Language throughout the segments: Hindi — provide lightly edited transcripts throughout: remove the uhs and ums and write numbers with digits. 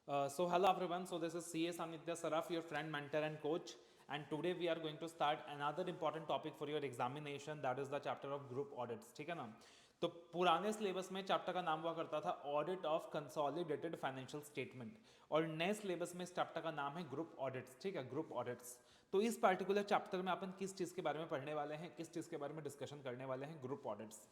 So hello everyone. So this is CA Sanitya Saraf, your friend, mentor and coach. And today we are going to start another important topic for your examination. That is the chapter of group audits. ठीक है ना? तो पुराने सिलेबस में चैप्टर का नाम हुआ करता था audit of consolidated financial statement और नए सिलेबस में इस चैप्टर का नाम है ग्रुप ऑडिट्स. ठीक है, ग्रुप ऑडिट्स. तो इस पर्टिकुलर चैप्टर में अपन किस चीज़ के बारे में पढ़ने वाले हैं, किस चीज़ के बारे में डिस्कशन करने वाले हैं, ग्रुप ऑडिट्स.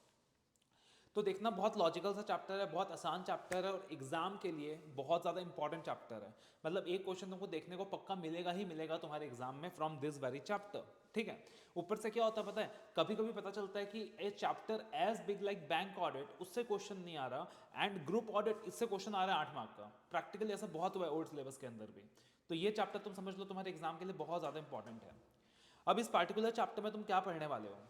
तो देखना बहुत लॉजिकल सा चैप्टर है, बहुत आसान चैप्टर है और एग्जाम के लिए बहुत ज़्यादा इंपॉर्टेंट चैप्टर है. मतलब एक क्वेश्चन तुमको देखने को पक्का मिलेगा ही मिलेगा तुम्हारे एग्जाम में फ्रॉम दिस वेरी चैप्टर. ठीक है. ऊपर से क्या होता है पता है, कभी कभी पता चलता है कि a chapter as big like bank audit उससे क्वेश्चन नहीं आ रहा एंड ग्रुप ऑडिट इससे क्वेश्चन आ रहा है 8 मार्क का. प्रैक्टिकली ऐसा बहुत हुआ है ओल्ड सिलेबस के अंदर भी. तो ये चैप्टर तुम समझ लो तुम्हारे एग्जाम के लिए बहुत ज़्यादा इंपॉर्टेंट है. अब इस पर्टिकुलर चैप्टर में तुम क्या पढ़ने वाले हो.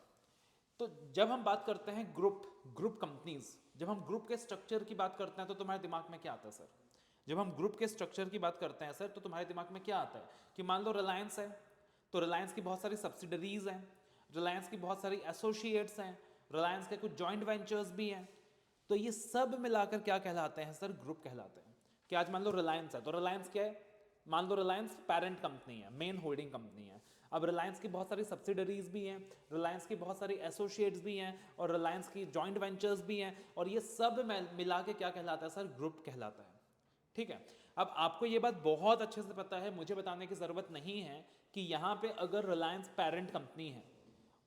तो जब हम बात करते हैं ग्रुप कंपनीज, जब हम ग्रुप के स्ट्रक्चर की बात करते हैं तो तुम्हारे दिमाग में क्या आता है सर. जब हम ग्रुप के स्ट्रक्चर की बात करते हैं सर तो तुम्हारे दिमाग में क्या आता है कि मान लो रिलायंस है तो रिलायंस की बहुत सारी सब्सिडरीज हैं, रिलायंस की बहुत सारी एसोसिएट्स हैं, रिलायंस के कुछ जॉइंट वेंचर्स भी हैं. तो ये सब मिलाकर क्या कहलाते हैं सर, ग्रुप कहलाते हैं. कि आज मान लो रिलायंस है तो रिलायंस क्या है, मान लो रिलायंस पेरेंट कंपनी है, मेन होल्डिंग कंपनी है. अब रिलायंस की बहुत सारी सब्सिडरीज भी हैं, रिलायंस की बहुत सारी एसोसिएट्स भी हैं और रिलायंस की जॉइंट वेंचर्स भी हैं और ये सब मिला के क्या कहलाता है सर, ग्रुप कहलाता है. ठीक है. अब आपको ये बात बहुत अच्छे से पता है, मुझे बताने की ज़रूरत नहीं है कि यहाँ पे अगर रिलायंस पेरेंट कंपनी है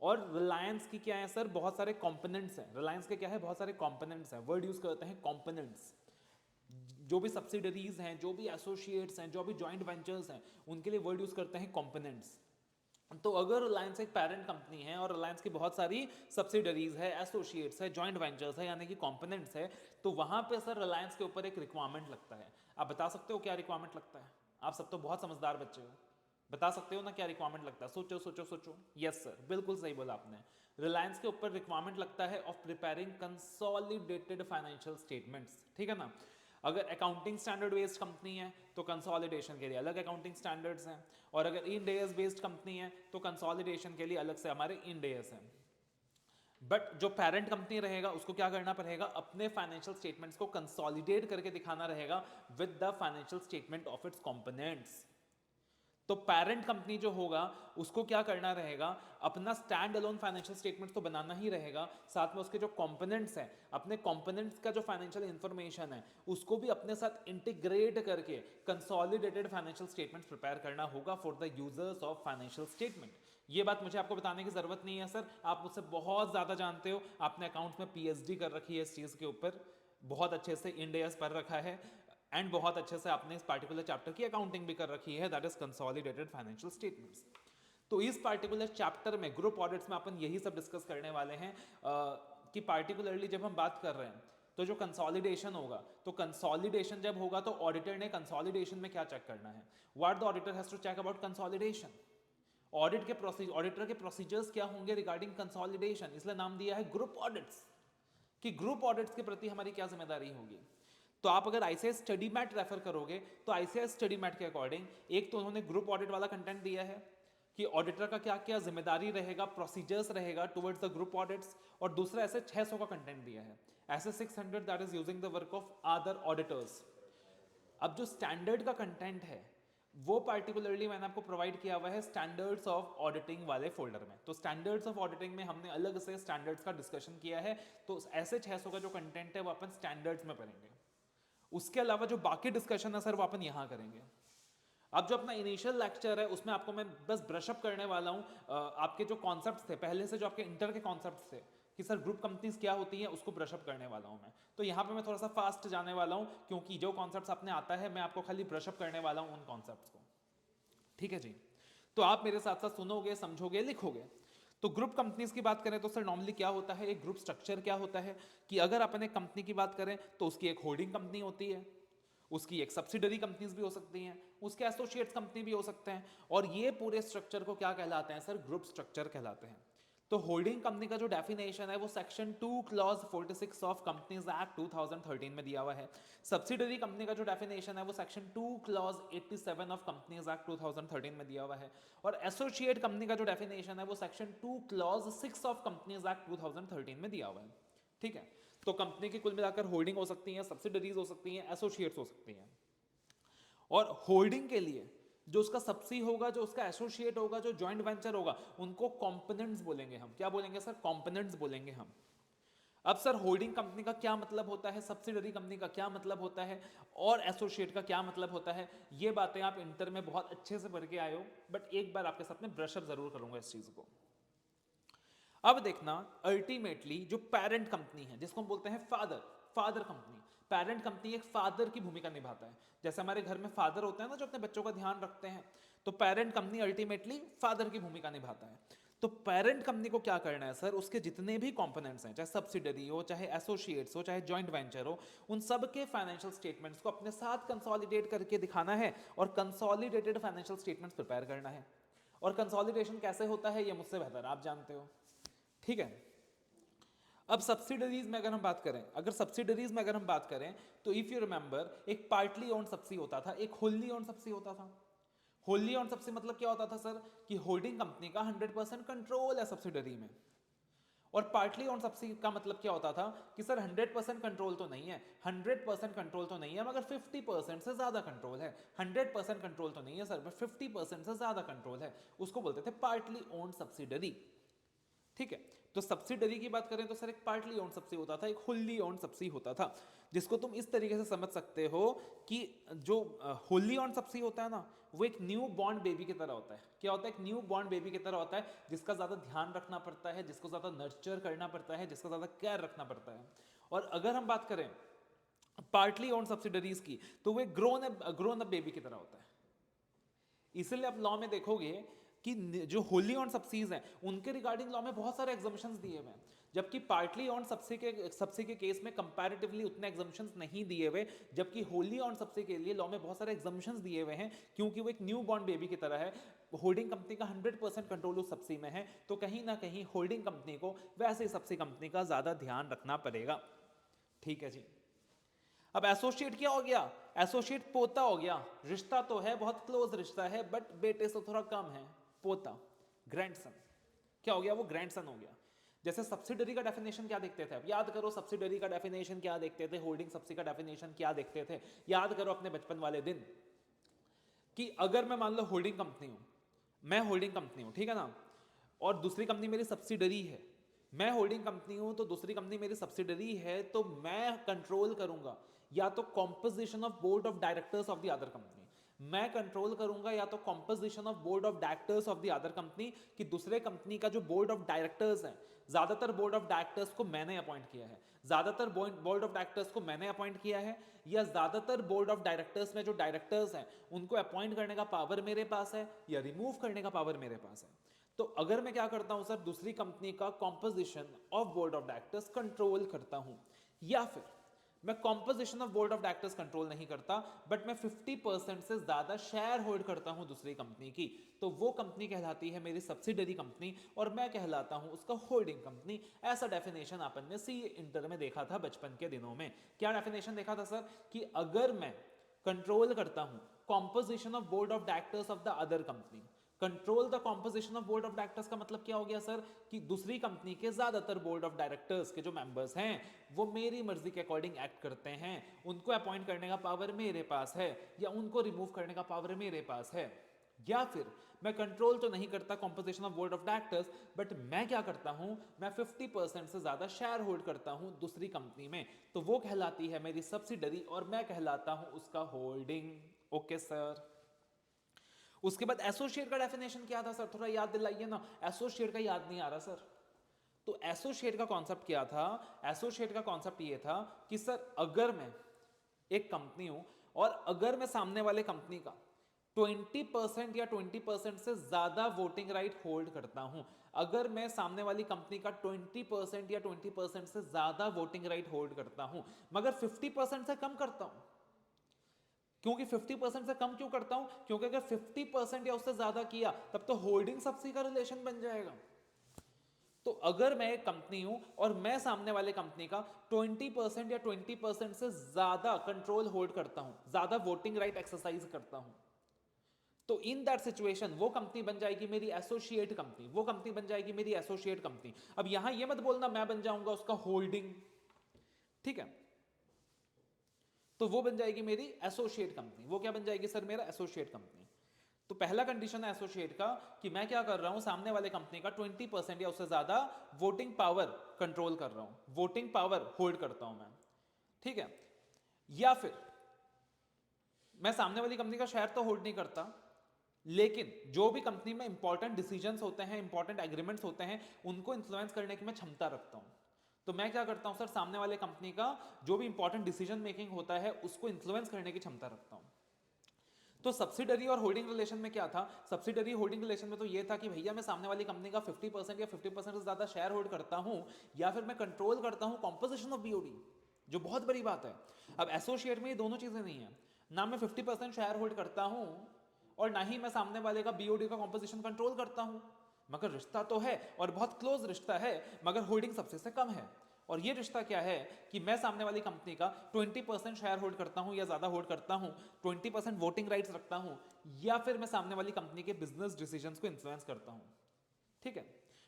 और रिलायंस की क्या है सर, बहुत सारे कंपोनेंट्स हैं. रिलायंस के क्या है, बहुत सारे कंपोनेंट्स हैं. वर्ड यूज़ करते हैं कंपोनेंट्स. जो भी सब्सिडरीज हैं, जो भी एसोसिएट्स हैं, जो भी जॉइंट वेंचर्स हैं, उनके लिए वर्ड यूज़ करते हैं कंपोनेंट्स. तो अगर रिलायंस एक पेरेंट कंपनी है और रिलायंस की बहुत सारी सब्सिडरीज है, एसोसिएट्स है, जॉइंट वेंचर्स है यानी कि कंपोनेंट्स है, तो वहां पे सर रिलायंस के ऊपर एक रिक्वायरमेंट लगता है. आप बता सकते हो क्या रिक्वायरमेंट लगता है. आप सब तो बहुत समझदार बच्चे हो, बता सकते हो ना क्या रिक्वायरमेंट लगता है. सोचो सोचो सोचो. यस सर, बिल्कुल सही बोला आपने. रिलायंस के ऊपर रिक्वायरमेंट लगता है of preparing consolidated financial statements. ठीक है ना. अगर अकाउंटिंग स्टैंडर्ड बेस्ड कंपनी है तो कंसोलिडेशन के लिए अलग अकाउंटिंग स्टैंडर्ड्स हैं और अगर इंड एएस बेस्ड कंपनी है तो कंसोलिडेशन के लिए अलग से हमारे इंड एएस हैं. बट जो पेरेंट कंपनी रहेगा उसको क्या करना पड़ेगा, अपने फाइनेंशियल स्टेटमेंट्स को कंसोलिडेट करके दिखाना रहेगा with the financial statement of its components. तो पेरेंट कंपनी जो होगा उसको क्या करना रहेगा, अपना स्टैंड अलोन फाइनेंशियल स्टेटमेंट तो बनाना ही रहेगा, साथ में उसके जो कंपोनेंट्स हैं, अपने कंपोनेंट्स का जो फाइनेंशियल इंफॉर्मेशन है उसको भी अपने साथ इंटीग्रेट करके कंसोलिडेटेड फाइनेंशियल स्टेटमेंट प्रिपेयर करना होगा for the users of financial statement. ये बात मुझे आपको बताने की जरूरत नहीं है सर, आप मुझसे बहुत ज्यादा जानते हो. आपने अकाउंट्स में पीएचडी कर रखी है इस चीज के ऊपर, बहुत अच्छे से इंड एएस पढ़ रखा है एंड बहुत अच्छे से आपने इस पार्टिकुलर चैप्टर की अकाउंटिंग भी कर रखी है, that is consolidated financial statements. तो इस पार्टिकुलर चैप्टर में ग्रुप ऑडिट्स में अपन यही सब डिस्कस करने वाले हैं कि पार्टिकुलरली जब हम बात कर रहे हैं तो जो कंसोलिडेशन होगा, तो कंसोलिडेशन जब होगा तो ऑडिटर ने कंसोलिडेशन में क्या चेक करना है, what the auditor has to check about consolidation. Audit के प्रोसीजर, ऑडिटर के प्रोसीजर्स क्या होंगे रिगार्डिंग कंसोलिडेशन, इसलिए नाम दिया है ग्रुप ऑडिट्स. कि ग्रुप ऑडिट्स के प्रति हमारी क्या जिम्मेदारी होगी. तो आप अगर आईसीएस स्टडी मैट रेफर करोगे तो आईसीएस स्टडी मैट के अकॉर्डिंग एक तो उन्होंने ग्रुप ऑडिट वाला कंटेंट दिया है कि ऑडिटर का क्या क्या जिम्मेदारी रहेगा, प्रोसीजर्स रहेगा टुवर्ड्स द ग्रुप ऑडिट्स, और दूसरा ऐसे 600 का कंटेंट दिया है. ऐसे 600 that is using the work of other auditors. अब जो स्टैंडर्ड का कंटेंट है वो पार्टिकुलरली मैंने आपको प्रोवाइड किया हुआ है स्टैंडर्ड्स ऑफ ऑडिटिंग वाले फोल्डर में. तो स्टैंडर्ड्स ऑफ ऑडिटिंग में हमने अलग से स्टैंडर्ड्स का डिस्कशन किया है, तो ऐसे 600 का जो कंटेंट है वो अपन स्टैंडर्ड्स में पढ़ेंगे. उसके अलावा जो बाकी डिस्कशन है सर वो अपन यहां करेंगे. अब जो अपना इनिशियल लेक्चर है उसमें आपको मैं बस ब्रशअप करने वाला हूं आपके जो कॉन्सेप्ट्स थे पहले से, जो आपके इंटर के कॉन्सेप्ट्स थे कि सर ग्रुप कंपनीज क्या होती हैं, उसको ब्रशअप करने वाला हूं मैं. तो यहां पे मैं थोड़ा सा फास्ट जाने वाला हूं क्योंकि जो कॉन्सेप्ट्स आपने आता है मैं आपको खाली ब्रशअप करने वाला हूं उन कॉन्सेप्ट्स को. ठीक है जी. तो आप मेरे साथ साथ सुनोगे, समझोगे, लिखोगे. तो ग्रुप कंपनीज की बात करें तो सर नॉर्मली क्या होता है, एक ग्रुप स्ट्रक्चर क्या होता है कि अगर अपन एक कंपनी की बात करें तो उसकी एक होल्डिंग कंपनी होती है, उसकी एक सब्सिडरी कंपनीज भी हो सकती हैं, उसके एसोसिएट्स कंपनी भी हो सकते हैं, और ये पूरे स्ट्रक्चर को क्या कहलाते हैं सर, ग्रुप स्ट्रक्चर कहलाते हैं. तो होल्डिंग कंपनी का जो डेफिनेशन है वो section 2 clause 46 of companies act 2013 में दिया हुआ है. सब्सिडरी कंपनी का जो डेफिनेशन है वो section 2 clause 87 of companies act 2013 में दिया हुआ है. और एसोसिएट कंपनी का जो डेफिनेशन है वो section 2 clause 6 of companies act 2013 में दिया हुआ है. ठीक है. तो कंपनी की कुल मिलाकर होल्डिंग हो सकती है, सब्सिडरीज हो सकती हैं, एसोसिएट्स हो सकती हैं. और होल्डिंग के लिए जो उसका सबसी होगा, जो उसका एसोसिएट होगा, जो जॉइंट वेंचर होगा, उनको कंपोनेंट्स बोलेंगे हम। क्या बोलेंगे सर? कंपोनेंट्स बोलेंगे हम। अब सर होल्डिंग कंपनी का क्या मतलब होता है, सब्सिडरी कंपनी का क्या मतलब होता है, और एसोसिएट का क्या मतलब होता है, ये बातें आप इंटर में बहुत अच्छे से पढ़ के आए हो, बट एक बार आपके साथ में ब्रशअप जरूर करूंगा इस चीज को। अब देखना, अल्टीमेटली जो पेरेंट कंपनी है, जिसको हम बोलते हैं फादर कंपनी, पेरेंट कंपनी एक फादर की भूमिका निभाता है। जैसे हमारे घर में फादर होते हैं ना, जो अपने बच्चों का ध्यान रखते हैं, तो पेरेंट कंपनी अल्टीमेटली फादर की भूमिका निभाता है। तो पेरेंट कंपनी को क्या करना है सर? उसके जितने भी कंपोनेंट्स हैं, चाहे सब्सिडरी हो, चाहे एसोसिएट्स हो, चाहे जॉइंट वेंचर हो, उन सब के फाइनेंशियल स्टेटमेंट्स को अपने साथ कंसोलिडेट करके दिखाना है और कंसोलिडेटेड फाइनेंशियल स्टेटमेंट्स प्रिपेयर करना है। और कंसोलिडेशन कैसे होता है ये मुझसे बेहतर आप जानते हो, ठीक है। अब सब्सिडरीज में अगर हम बात करें, तो इफ यू रिमेंबर, एक पार्टली ओन्ड सब्सिडी होता था, एक होली ओन्ड सब्सिडी होता था। होली ओन्ड सब्सिडी मतलब क्या होता था सर? कि होल्डिंग कंपनी का 100% कंट्रोल है सब्सिडरी में। और पार्टली ओन्ड सब्सिडी का मतलब क्या होता था? कि सर 100% कंट्रोल तो नहीं है, 100% कंट्रोल तो नहीं है, मगर 50% से ज्यादा कंट्रोल है। 100% कंट्रोल तो नहीं है सर, बट 50% से ज्यादा कंट्रोल है। उसको बोलते थे पार्टली ओन्ड सब्सिडरी, ठीक है। तो सब्सिडरी की बात करें तो सर एक पार्टली ओन्ड सब्सिडी होता था, एक होली ओन्ड सब्सिडी होता था, जिसको तुम इस तरीके से समझ सकते हो कि जो होली ओन्ड सब्सिडी होता है ना, वो एक न्यू बॉर्न बेबी की तरह होता है। क्या होता है? एक न्यू बॉर्न बेबी की तरह होता है, जिसका ज्यादा ध्यान रखना पड़ता है, जिसको ज्यादा नर्चर करना पड़ता है, जिसका ज्यादा केयर रखना पड़ता है। और अगर हम बात करें पार्टली ओन्ड सब्सिडरीज की, तो वो ग्रोन अप बेबी की तरह होता है। इसलिए आप लॉ में देखोगे कि जो होली ऑन सब्सिडीज हैं, उनके रिगार्डिंग लॉ में बहुत सारे एग्जाम्पशंस दिए हुए हैं, जबकि पार्टली ऑन सब्सिडी के केस में कंपैरेटिवली उतने एग्जाम्पशंस नहीं दिए हुए, जबकि होली ऑन सब्सिडी के लिए लॉ में बहुत सारे एग्जाम्पशंस दिए हुए हैं, क्योंकि वो एक न्यू बॉर्न बेबी की तरह है। होल्डिंग कंपनी का 100% कंट्रोल उस सब्सिडी में है, तो कहीं ना कहीं होल्डिंग कंपनी को वैसे सब्सिडी कंपनी का ज्यादा ध्यान रखना पड़ेगा, ठीक है जी। अब एसोसिएट क्या हो गया? एसोसिएट पोता हो गया। रिश्ता तो है, बहुत क्लोज रिश्ता है, बट बेटे से थोड़ा कम है, पोता, ग्रैंडसन। क्या हो गया? वो ग्रैंडसन हो गया। जैसे सब्सिडरी का डेफिनेशन क्या देखते थे? अब याद करो, सब्सिडरी का डेफिनेशन क्या देखते थे, होल्डिंग सब्सिडी का डेफिनेशन क्या देखते थे, याद करो अपने बचपन वाले दिन। कि अगर मैं मान लो होल्डिंग कंपनी हूं, मैं होल्डिंग कंपनी हूं, ठीक है ना, और दूसरी कंपनी मेरी सब्सिडरी है। मैं होल्डिंग कंपनी हूं तो दूसरी कंपनी मेरी सब्सिडरी है, तो मैं कंट्रोल करूंगा या तो composition of board of directors of the other company, मैं कंट्रोल करूंगा या तो composition of board of directors of the other company, कि दूसरे कंपनी का जो बोर्ड ऑफ डायरेक्टर्स है, ज्यादातर बोर्ड ऑफ डायरेक्टर्स को मैंने अपॉइंट किया है, ज्यादातर बोर्ड ऑफ डायरेक्टर्स को मैंने अपॉइंट किया है, या ज्यादातर बोर्ड ऑफ डायरेक्टर्स में जो डायरेक्टर्स हैं उनको अपॉइंट करने का पावर मेरे पास है, या रिमूव करने का पावर मेरे पास है। तो अगर मैं क्या करता हूं सर, दूसरी कंपनी का composition of board of directors control करता हूं, या फिर मैं composition of board of directors control नहीं करता, बट मैं 50% से ज्यादा शेयर होल्ड करता हूं दूसरी कंपनी की, तो वो कंपनी कहलाती है मेरी सब्सिडरी कंपनी, और मैं कहलाता हूं उसका होल्डिंग कंपनी। ऐसा डेफिनेशन अपन ने सी इंटर में देखा था बचपन के दिनों में। क्या डेफिनेशन देखा था सर? कि अगर मैं कंट्रोल करता हूं composition of board of directors of the other company, control the composition of board of directors का मतलब क्या हो गया सर? कि दूसरी कंपनी के ज्यादातर बोर्ड ऑफ डायरेक्टर्स के जो मेंबर्स हैं वो मेरी मर्जी के अकॉर्डिंग एक्ट करते हैं, उनको अपॉइंट करने का पावर मेरे पास है, या उनको रिमूव करने का पावर मेरे पास है। या फिर मैं कंट्रोल तो नहीं करता composition of board of directors, but मैं क्या करता हूं, मैं 50% से ज्यादा शेयर होल्ड करता हूं दूसरी कंपनी में, तो वो कहलाती है मेरी सब्सिडरी, और मैं कहलाता हूं उसका होल्डिंग। Okay sir. उसके बाद एसोसिएट का डेफिनेशन क्या था सर? थोड़ा याद दिलाइए ना, एसोसिएट का याद नहीं आ रहा सर। तो एसोसिएट का कॉन्सेप्ट क्या था? एसोसिएट का कॉन्सेप्ट ये था कि सर अगर मैं एक कंपनी हूं और अगर मैं सामने वाले कंपनी का 20% या 20% से ज्यादा वोटिंग राइट होल्ड करता हूं, अगर मैं सामने वाली कंपनी का 20% या 20% से ज्यादा वोटिंग राइट होल्ड करता हूं, मगर 50% से कम करता हूं, क्योंकि 50% से कम क्यों करता हूं? क्योंकि अगर 50% या उससे ज्यादा किया तब तो होल्डिंग सब्सिडी का रिलेशन बन जाएगा। तो अगर मैं एक कंपनी हूं और मैं सामने वाले कंपनी का 20% या 20% से ज्यादा कंट्रोल होल्ड करता हूं, ज्यादा वोटिंग राइट एक्सरसाइज करता हूं, तो इन दैट सिचुएशन वो कंपनी बन जाएगी मेरी एसोसिएट कंपनी, वो कंपनी बन जाएगी मेरी एसोसिएट कंपनी। अब यहां ये मत बोलना मैं बन जाऊंगा उसका होल्डिंग, ठीक है। तो वो बन जाएगी मेरी एसोसिएट कंपनी। वो क्या बन जाएगी सर? मेरा एसोसिएट कंपनी। तो पहला कंडीशन है एसोसिएट का कि मैं क्या कर रहा हूं, सामने वाले कंपनी का 20% या उससे ज्यादा वोटिंग पावर कंट्रोल कर रहा हूं, वोटिंग पावर होल्ड करता हूं मैं, ठीक है। या फिर मैं सामने वाली कंपनी का शेयर तो होल्ड नहीं करता, लेकिन जो भी कंपनी में इंपॉर्टेंट डिसीजंस होते हैं, इंपॉर्टेंट एग्रीमेंट्स होते हैं, उनको इन्फ्लुएंस करने की मैं क्षमता रखता हूं। तो मैं क्या करता हूं सर? सामने वाले कंपनी का जो भी इंपॉर्टेंट डिसीजन मेकिंग होता है उसको इन्फ्लुएंस करने की क्षमता रखता हूं। तो सब्सिडरी और होल्डिंग रिलेशन में क्या था? सब्सिडरी होल्डिंग रिलेशन में तो ये था कि भैया मैं सामने वाली कंपनी का 50% या 50% से ज्यादा शेयर होल्ड करता हूं, या फिर मैं कंट्रोल करता हूं कॉम्पोजिशन ऑफ बीओडी, जो बहुत बड़ी बात है। अब एसोसिएट में ये दोनों चीजें नहीं है, ना मैं 50% शेयर होल्ड करता हूं और ना ही मैं सामने वाले का बीओडी का कॉम्पोजिशन कंट्रोल करता हूं, मगर रिश्ता तो है और बहुत क्लोज रिश्ता है, मगर होल्डिंग सबसे से कम है। और ये रिश्ता क्या है कि मैं सामने वाली कंपनी का 20% शेयर होल्ड करता हूं या ज्यादा होल्ड करता हूं, 20% वोटिंग राइट्स रखता हूं, या फिर मैं सामने वाली कंपनी के बिजनेस डिसीजंस को इन्फ्लुएंस करता हूं, ठीक है।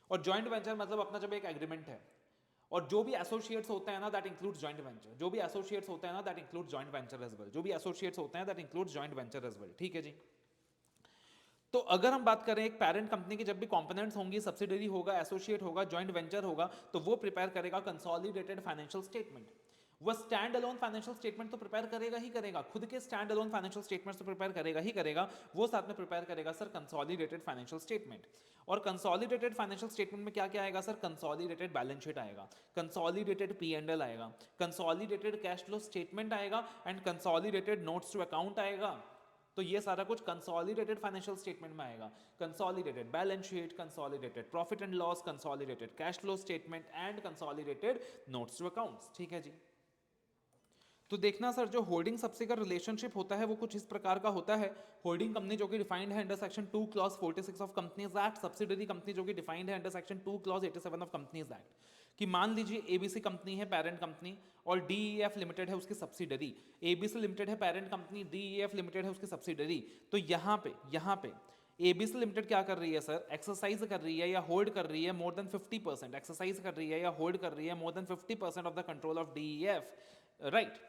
और जॉइंट वेंचर मतलब अपना जब एक एग्रीमेंट है, और जो भी एसोसिएट्स होते हैं ना दैट इंक्लूड्स जॉइंट वेंचर, जो भी एसोसिएट्स होते हैं ना that includes joint venture as well, जो भी एसोसिएट्स होते हैं that includes joint venture as well, ठीक है जी। तो अगर हम बात करें एक पेरेंट कंपनी की, जब भी कंपोनेंट्स होंगी, सब्सिडरी होगा, एसोसिएट होगा, जॉइंट वेंचर होगा, तो वो प्रिपेयर करेगा कंसोलिडेटेड फाइनेंशियल स्टेटमेंट। वो स्टैंड अलोन फाइनेंशियल स्टेटमेंट तो प्रिपेयर करेगा ही करेगा, खुद के स्टैंड अलोन फाइनेंशियल स्टेटमेंट्स तो प्रिपेयर करेगा ही करेगा, वो साथ में प्रिपेयर करेगा सर कंसोलिडेटेड फाइनेंशियल स्टेटमेंट। और कंसोलिडेटेड फाइनेंशियल स्टेटमेंट में क्या क्या आएगा सर? कंसोलिडेटेड बैलेंस शीट आएगा, कंसोलिडेटेड P&L आएगा, कंसोलिडेटेड कैश फ्लो स्टेटमेंट आएगा, and consolidated notes to account आएगा। तो ये सारा कुछ कंसोलिडेटेड फाइनेंशियल स्टेटमेंट में आएगा। Consolidated balance sheet, consolidated profit and loss, consolidated cash flow statement and consolidated notes to accounts, ठीक है जी। तो देखना सर, जो होल्डिंग सबसे का रिलेशनशिप होता है वो कुछ इस प्रकार का होता है। होल्डिंग कंपनी जो कि डिफाइंड है under section 2 clause 46 of companies act, subsidiary company जो कि डिफाइंड है under section 2 clause 87 of companies act. कि मान लीजिए एबीसी कंपनी है पेरेंट कंपनी और डीईएफ लिमिटेड है उसकी सब्सिडरी, एबीसी लिमिटेड है पेरेंट कंपनी, डीईएफ लिमिटेड है उसकी सब्सिडरी। तो यहाँ पे एबीसी लिमिटेड क्या कर रही है सर? एक्सरसाइज कर रही है या होल्ड कर रही है मोर देन 50%, एक्सरसाइज कर रही है या होल्ड कर रही है more than 50% of the control of DEF, right.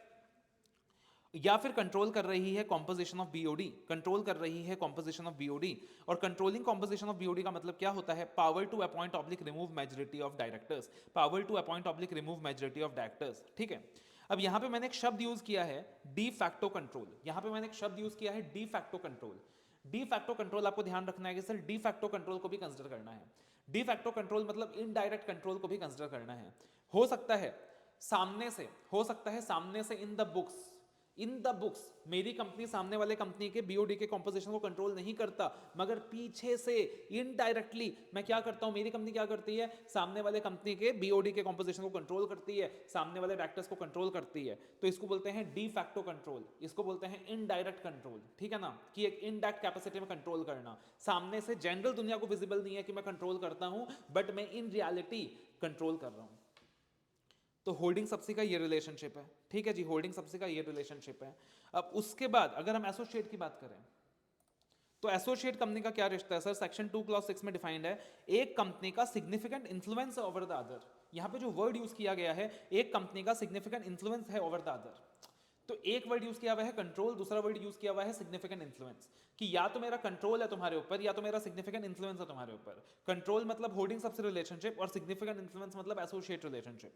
या फिर कंट्रोल कर रही है कॉम्पोजिशन ऑफ बीओडी, कंट्रोल कर रही है कॉम्पोजिशन ऑफ बीओडी। और कंट्रोलिंग कॉम्पोजिशन ऑफ बीओडी का मतलब क्या होता है? Power to appoint oblique remove majority of directors, power to appoint oblique remove majority of directors, ठीक है। अब यहां पे मैंने एक शब्द यूज किया है डी फैक्टो कंट्रोल, यहां पे मैंने एक शब्द यूज किया है de facto control. De facto control आपको ध्यान रखना है कि सर डी फैक्टो कंट्रोल को भी कंसिडर करना है। डी फैक्टो कंट्रोल मतलब इनडायरेक्ट कंट्रोल को भी कंसिडर करना है। हो सकता है सामने से, हो सकता है सामने से in the books, in the books मेरी कंपनी सामने वाले कंपनी के बीओडी के कॉम्पोजिशन को कंट्रोल नहीं करता, मगर पीछे से इनडायरेक्टली मैं क्या करता हूं, मेरी कंपनी क्या करती है? सामने वाले कंपनी के बीओडी के कॉम्पोजिशन को कंट्रोल करती है, सामने वाले डायरेक्टर्स को कंट्रोल करती है। तो इसको बोलते हैं डी फैक्टो कंट्रोल, इसको बोलते हैं इनडायरेक्ट कंट्रोल, ठीक है ना। कि एक इनडायरेक्ट कैपेसिटी में कंट्रोल करना, सामने से जनरल दुनिया को विजिबल नहीं है कि मैं कंट्रोल करता हूं, बट मैं इन रियलिटी कंट्रोल कर रहा हूं। तो होल्डिंग सब्सिडी का ये रिलेशनशिप है, ठीक है जी, होल्डिंग सब्सिडी का ये रिलेशनशिप है। अब उसके बाद अगर हम एसोसिएट की बात करें तो एसोसिएट कंपनी का क्या रिश्ता है सर? सेक्शन 2 क्लॉज 6 में डिफाइंड है, एक कंपनी का significant influence over the other. यहां पे जो वर्ड यूज किया गया है, एक कंपनी का सिग्निफिकेंट इन्फ्लुएंस है ओवर द अदर। तो एक वर्ड यूज किया हुआ है कंट्रोल, दूसरा वर्ड यूज किया हुआ है सिग्निफिकेंट इन्फ्लुएंस। कि या तो मेरा कंट्रोल है तुम्हारे ऊपर या तो मेरा सिग्निफिकेंट इन्फ्लुएंस है तुम्हारे ऊपर। कंट्रोल मतलब होल्डिंग सबसे रिलेशनशिप और सिग्निफिकेंट इन्फ्लुएंस मतलब एसोसिएट रिलेशनशिप।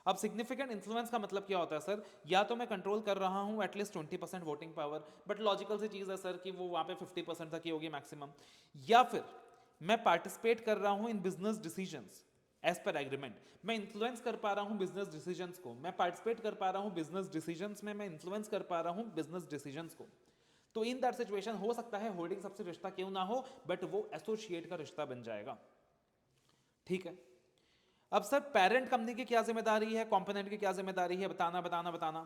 अब सिग्निफिकेंट इन्फ्लुएंस का मतलब क्या होता है सर? या तो मैं कंट्रोल कर रहा हूं at least 20% voting power, but logical सी चीज है सर कि वो वहां पे 50% तक ही होगी मैक्सिमम। या फिर मैं पार्टिसिपेट कर रहा हूं in business decisions as per agreement, मैं इन्फ्लुएंस कर पा रहा हूं बिजनेस डिसीजंस को, मैं पार्टिसिपेट कर पा रहा हूं बिजनेस डिसीजंस में, मैं इन्फ्लुएंस कर पा रहा हूं बिजनेस डिसीजंस को। तो इन दैट सिचुएशन हो सकता है होल्डिंग सबसे रिश्ता क्यों ना हो, बट वो एसोसिएट का रिश्ता बन जाएगा, ठीक है। अब सर पेरेंट कंपनी की क्या जिम्मेदारी है, कंपोनेंट की क्या जिम्मेदारी है? बताना।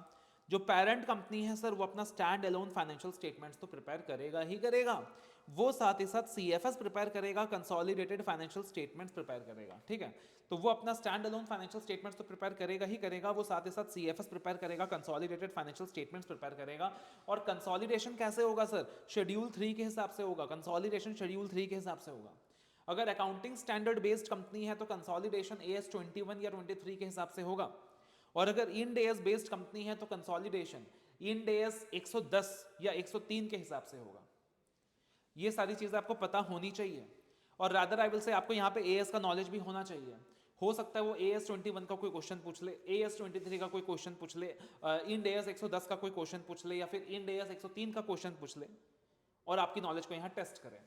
जो पेरेंट कंपनी है सर वो अपना स्टैंड अलोन फाइनेंशियल स्टेटमेंट्स तो प्रिपेयर करेगा ही करेगा, वो साथ ही साथ सीएफएस प्रिपेयर करेगा, कंसोलिडेटेड फाइनेंशियल स्टेटमेंट्स प्रिपेयर करेगा, ठीक है। तो वो अपना स्टैंड अलोन फाइनेंशियल स्टेटमेंट्स तो प्रिपेयर करेगा ही करेगा, वो साथ ही साथ सीएफएस प्रिपेयर करेगा, कंसोलिडेटेड फाइनेंशियल स्टेटमेंट्स प्रिपेयर करेगा। और कंसोलिडेशन कैसे होगा सर? शेड्यूल 3 के हिसाब से होगा, कंसोलिडेशन शेड्यूल 3 के हिसाब से होगा। अगर अकाउंटिंग स्टैंडर्ड बेस्ड कंपनी है तो कंसोलिडेशन AS 21 या 23 के हिसाब से होगा, और अगर इंड AS बेस्ड कंपनी है तो कंसोलिडेशन इंड एएस 110 या 103 के हिसाब से होगा। ये सारी चीजें आपको पता होनी चाहिए, और रादर आई विल से आपको यहाँ पे एएस का नॉलेज भी होना चाहिए। हो सकता है वो एएस 21 का कोई क्वेश्चन पूछ ले, एएस 23 का कोई क्वेश्चन पूछ ले, इंड एएस 110 का कोई क्वेश्चन पूछ ले, या फिर इंड एएस 103 का क्वेश्चन पूछ ले, और आपकी नॉलेज को यहाँ टेस्ट करें।